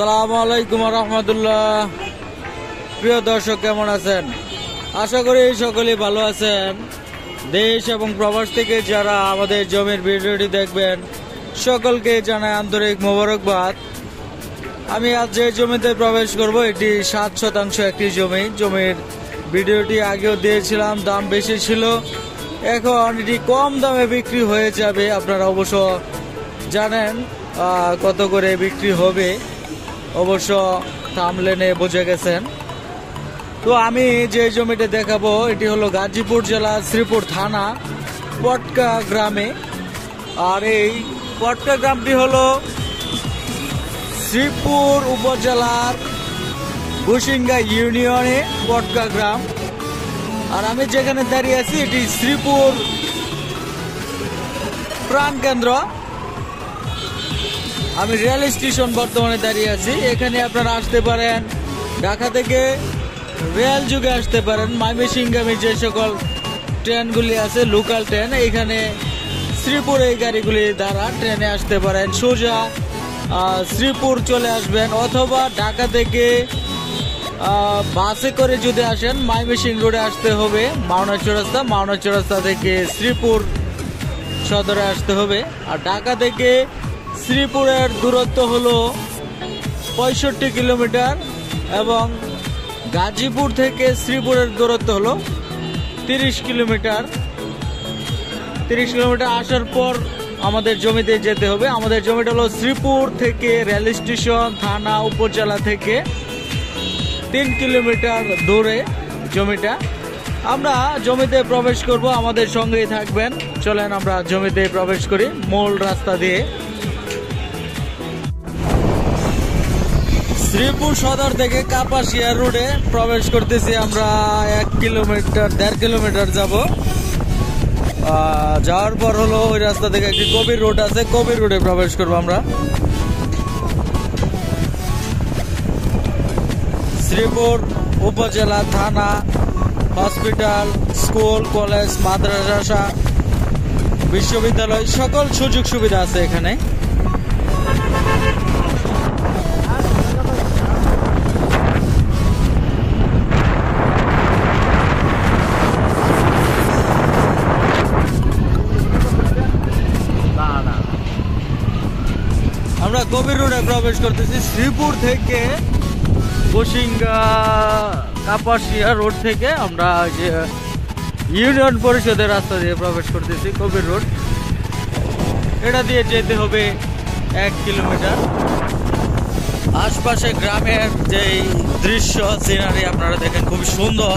আসসালামু আলাইকুম রহমতুল্লাহ। প্রিয় দর্শক, কেমন আছেন? আশা করি সকলেই ভালো আছেন। দেশ এবং প্রবাস থেকে যারা আমাদের জমির ভিডিওটি দেখবেন সকলকে জানাই আন্তরিক মোবারকবাদ। আমি আজ যে জমিতে প্রবেশ করব এটি 7% একটি জমির ভিডিওটি আগেও দিয়েছিলাম, দাম বেশি ছিল। এখন এটি কম দামে বিক্রি হয়ে যাবে। আপনারা অবশ্য জানেন কত করে বিক্রি হবে, অবশ্য থাম্বনেলে বুঝে গেছেন। তো আমি যে জমিটা দেখাবো এটি হলো গাজীপুর জেলা শ্রীপুর থানা পটকা গ্রামে। আর এই পটকা গ্রামটি হলো শ্রীপুর উপজেলার বুসিঙ্গা ইউনিয়নে পটকা গ্রাম। আর আমি যেখানে দাঁড়িয়ে আছি এটি শ্রীপুর প্রাণকেন্দ্র। আমি রেল স্টেশন বর্তমানে দাঁড়িয়ে আছি। এখানে আপনারা আসতে পারেন, ঢাকা থেকে রেল যুগে আসতে পারেন। ময়মনসিংহগামী যে সকল ট্রেনগুলি আছে, লোকাল ট্রেন, এখানে শ্রীপুর এই গাড়িগুলি দ্বারা ট্রেনে আসতে পারেন। সোজা শ্রীপুর চলে আসবেন, অথবা ঢাকা থেকে বাসে করে যদি আসেন ময়মনসিংহ রোডে আসতে হবে, মাওনা চৌরাস্তা থেকে শ্রীপুর সদরে আসতে হবে। আর ঢাকা থেকে শ্রীপুরের দূরত্ব হলো 65 কিলোমিটার এবং গাজীপুর থেকে শ্রীপুরের দূরত্ব হলো 30 কিলোমিটার। 30 কিলোমিটার আসার পর আমাদের জমিতে যেতে হবে। আমাদের জমিটা হলো শ্রীপুর থেকে রেল স্টেশন, থানা, উপজেলা থেকে 3 কিলোমিটার দূরে জমিটা। আমরা জমিতে প্রবেশ করব, আমাদের সঙ্গেই থাকবেন। চলেন আমরা জমিতে প্রবেশ করি মূল রাস্তা দিয়ে। শ্রীপুর সদর থেকে কাপাসিয়া রোডে প্রবেশ করতেছি আমরা। 1.5 কিলোমিটার যাব। যাওয়ার পর হলো ওই রাস্তা থেকে একটি কবির রোড আছে, কবির রোডে প্রবেশ করবো আমরা। শ্রীপুর উপজেলা, থানা, হসপিটাল, স্কুল, কলেজ, মাদ্রাসা, বিশ্ববিদ্যালয়, সকল সুযোগ সুবিধা আছে এখানে। আমরা কবির রোডে প্রবেশ করতেছি। শ্রীপুর থেকে বুসিঙ্গা কাপাসিয়া রোড থেকে আমরা যে ইউনিয়ন পরিষদের রাস্তা দিয়ে প্রবেশ করতেছি কবির রোড। এটা দিয়ে যেতে হবে 1 কিলোমিটার। আশপাশে গ্রামের যে দৃশ্য সিনারি আপনারা দেখেন, খুব সুন্দর।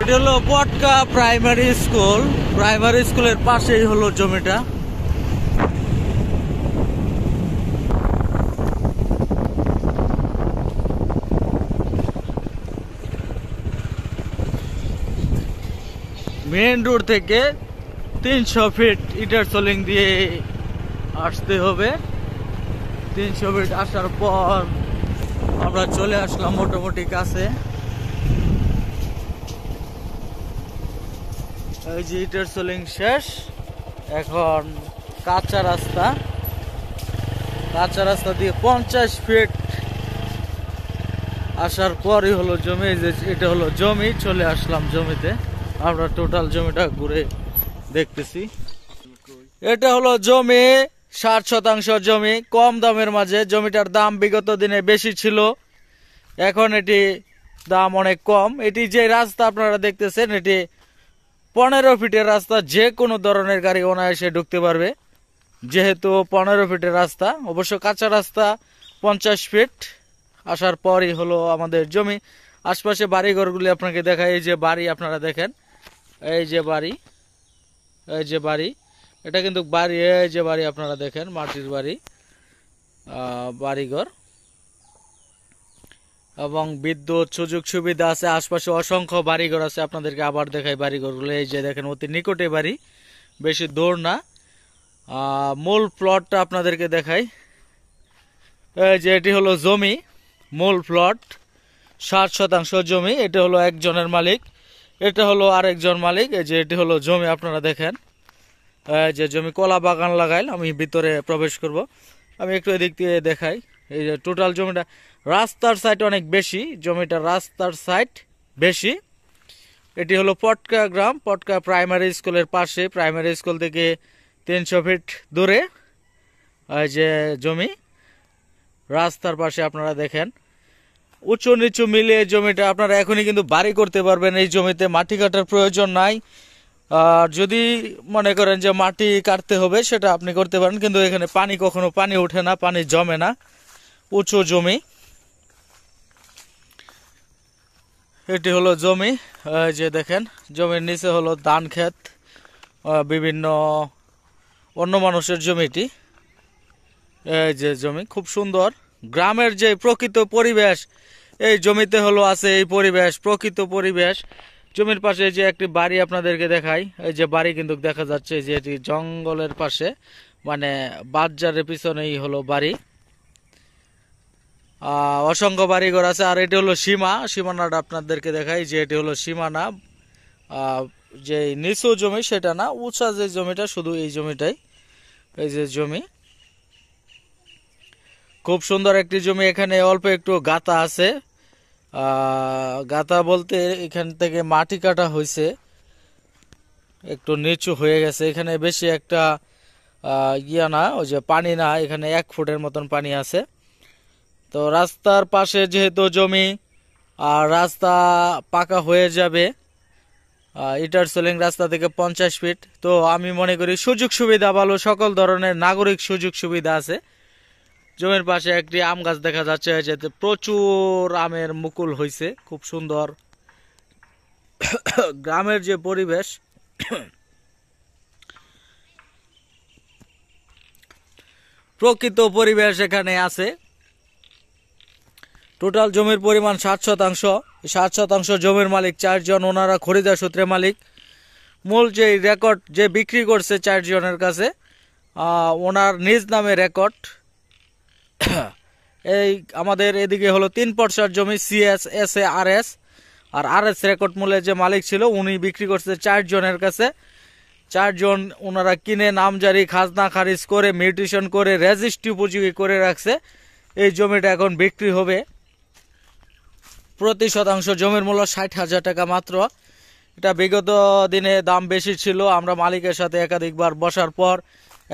এটা হলো পটকা প্রাইমারি স্কুল। প্রাইমারি স্কুলের পাশেই হলো জমিটা। মেইন রোড থেকে 300 ফিট ইন্টারসোলিং দিয়ে আসতে হবে। 300 ফিট আসার পর আমরা চলে আসলাম মোটামুটি কাছে। এই যে ইন্টারসোলিং শেষ, এখন কাঁচা রাস্তা দিয়ে 50 ফিট আসার পরই হলো জমি। এটা হলো জমি, চলে আসলাম জমিতে। আমরা টোটাল জমিটা ঘুরে দেখতেছি। এটা হলো জমি, 60% জমি, কম দামের মাঝে। জমিটার দাম বিগত দিনে বেশি ছিল, এখন এটি দাম অনেক কম। এটি যে রাস্তা আপনারা দেখতেছেন এটি 15 ফিটের রাস্তা, যে কোনো ধরনের গাড়ি অনায়াসে ঢুকতে পারবে, যেহেতু 15 ফিটের রাস্তা। অবশ্য কাঁচা রাস্তা 50 ফিট আসার পরই হলো আমাদের জমি। আশপাশে বাড়িঘরগুলি আপনাকে দেখায়। এই যে বাড়ি আপনারা দেখেন, এই যে বাড়ি, এই যে বাড়ি, এটা কিন্তু বাড়ি, এই যে বাড়ি আপনারা দেখেন, মাটির বাড়ি, বাড়িঘর এবং বিদ্যুৎ সুযোগ সুবিধা আছে। আশপাশে অসংখ্য বাড়িঘর আছে, আপনাদেরকে আবার দেখাই বাড়িঘরগুলো। এই যে দেখেন, অতি নিকটে বাড়ি, বেশি দূর না। মূল প্লটটা আপনাদেরকে দেখাই। এই যে এটি হলো জমি, মূল প্লট 60% জমি। এটা হলো একজনের মালিক, এটা হলো আরেকজন মালিক। এই যে এটি হলো জমি, আপনারা দেখেন। যে জমি কলা বাগান লাগাইল। আমি ভিতরে প্রবেশ করব, আমি একটু এদিক দিয়ে দেখাই। এই যে টোটাল জমিটা রাস্তার সাইড অনেক বেশি, জমিটা রাস্তার সাইড বেশি। এটি হলো পটকা গ্রাম, পটকা প্রাইমারি স্কুলের পাশে। প্রাইমারি স্কুল থেকে 300 ফিট দূরে এই যে জমি, রাস্তার পাশে আপনারা দেখেন। উঁচু নিচু মিলিয়ে জমিটা আপনারা এখনই কিন্তু বাড়ি করতে পারবেন। এই জমিতে মাটি কাটার প্রয়োজন নাই। আর যদি মনে করেন যে মাটি কাটতে হবে, সেটা আপনি করতে পারেন, কিন্তু এখানে কখনো পানি ওঠে না, পানি জমে না, উঁচু জমি। এটি হলো জমি, যে দেখেন জমির নিচে হলো ধান ক্ষেত, বিভিন্ন অন্য মানুষের জমিটি। এই যে জমি খুব সুন্দর, গ্রামের যে প্রকৃত পরিবেশ এই জমিতে হলো আছে, এই পরিবেশ, প্রকৃত পরিবেশ। জমির পাশে যে একটি বাড়ি আপনাদেরকে দেখাই, এই যে বাড়ি কিন্তু দেখা যাচ্ছে যে এটি জঙ্গলের পাশে, মানে বাজারের পিছনেই হলো বাড়ি। অসংখ্য বাড়িঘর আছে। আর এটি হলো সীমানাটা আপনাদেরকে দেখাই, যে এটি হলো সীমানা। যে নিচু জমি সেটা না, উঁচা যে জমিটা, শুধু এই জমিটাই। এই যে জমি খুব সুন্দর একটি জমি। এখানে অল্প একটু গাতা আছে, গাতা বলতে এখান থেকে মাটি কাটা হয়েছে, একটু নিচু হয়ে গেছে। এখানে বেশি একটা ইয়া না, ওই যে পানি না, এখানে 1 ফুটের মতন পানি আছে। তো রাস্তার পাশে যেহেতু জমি, আর রাস্তা পাকা হয়ে যাবে, ইটার সোলিং রাস্তা থেকে 50 ফিট। তো আমি মনে করি সুযোগ সুবিধা ভালো, সকল ধরনের নাগরিক সুযোগ সুবিধা আছে। জমির পাশে একটি আম গাছ দেখা যাচ্ছে, যেতে প্রচুর আমের মুকুল হয়েছে, খুব সুন্দর। গ্রামের যে পরিবেশ, প্রকৃত পরিবেশ এখানে আছে। টোটাল জমির পরিমাণ 60%। 60% জমির মালিক 4 জন, ওনারা খরিদার সূত্রে মালিক। মূল যে রেকর্ড যে বিক্রি করছে 4 জনের কাছে, ওনার নিজ নামে রেকর্ড। এই আমাদের এদিকে হলো 3% জমি, CS, SA, RS। আর RS রেকর্ড মূল্যে যে মালিক ছিল, উনি বিক্রি করছে 4 জনের কাছে। 4 জন ওনারা কিনে নামজারি, খাজনা খারিজ করে, মিউটেশন করে, রেজিস্ট্রি উপযোগী করে রাখছে। এই জমিটা এখন বিক্রি হবে। প্রতি শতাংশ জমির মূল্য 60,000 টাকা মাত্র। এটা বিগত দিনে দাম বেশি ছিল, আমরা মালিকের সাথে একাধিকবার বসার পর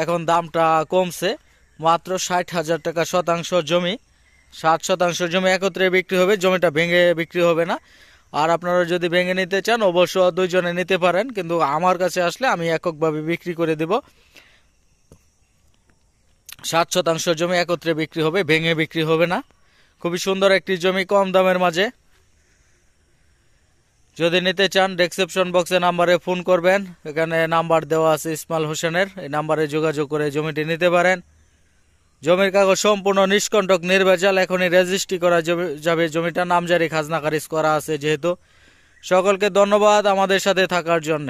এখন দামটা কমছে। মাত্র 60,000 টাকা শতাংশ জমি। 60% জমি একত্রে বিক্রি হবে, জমিটা ভেঙে বিক্রি হবে না। আর আপনারা যদি ভেঙে নিতে চান, অবশ্য 2 জনে নিতে পারেন, কিন্তু আমার কাছে আসলে আমি এককভাবে বিক্রি করে দেব। 60% জমি একত্রে বিক্রি হবে, ভেঙে বিক্রি হবে না। খুবই সুন্দর একটি জমি, কম দামের মাঝে। যদি নিতে চান, ডেসক্রিপশন বক্সে নাম্বারে ফোন করবেন, এখানে নাম্বার দেওয়া আছে ইসমাইল হোসেনের, এই নাম্বারে যোগাযোগ করে জমিটি নিতে পারেন। জমির কাগজ সম্পূর্ণ নিষ্কণ্টক, নির্ভেজাল, এখনই রেজিস্ট্রি করা যাবে। জমিটা নামজারি, খাজনা খারিজ করা আছে যেহেতু। সকলকে ধন্যবাদ আমাদের সাথে থাকার জন্য।